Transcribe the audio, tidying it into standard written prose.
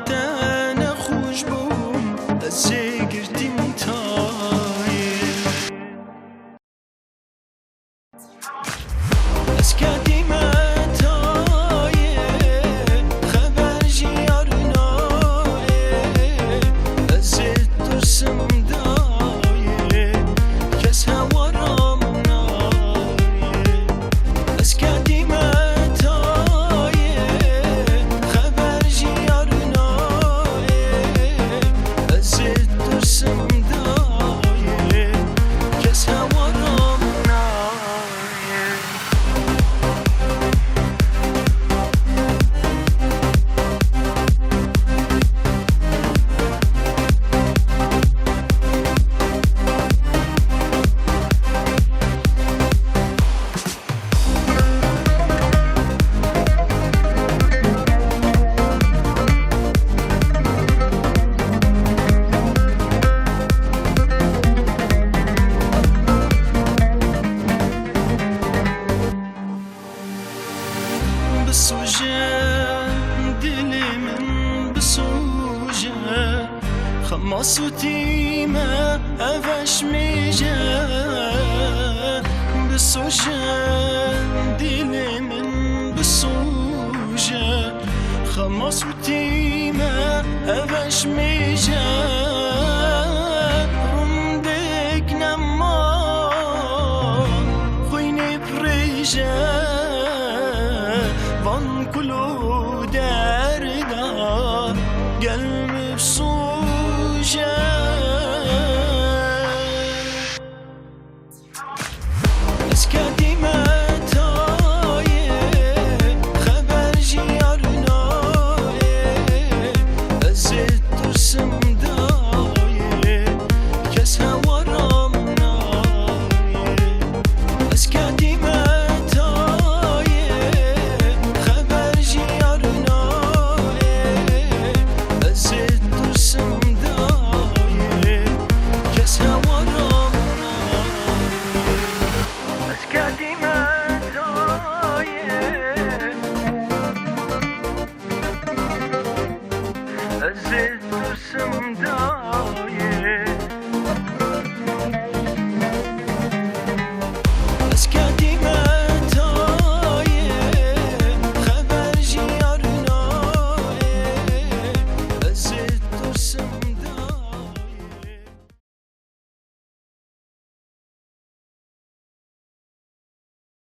te nexweş bûm ez jê girtîm tayê ez ketîme tayê xeber jî yar nayê ez jê tirsim dayê kes hewaram nayê ez ketîme tayê xeber jî yar nayê ez jê tirsim dayê kes hewaram nayê بسوجه دلمن بسوجه خماس و تیمه اوش میجه بسوجه دلمن بسوجه خماس و تیمه اوش میجه رومدک نما خوینی پریجه van kulu derda gelmiş suje ez ketîme tayê xeber jî yar nayê ez jê tirsim dayê kes hewaram nayê ez ketîme As it was some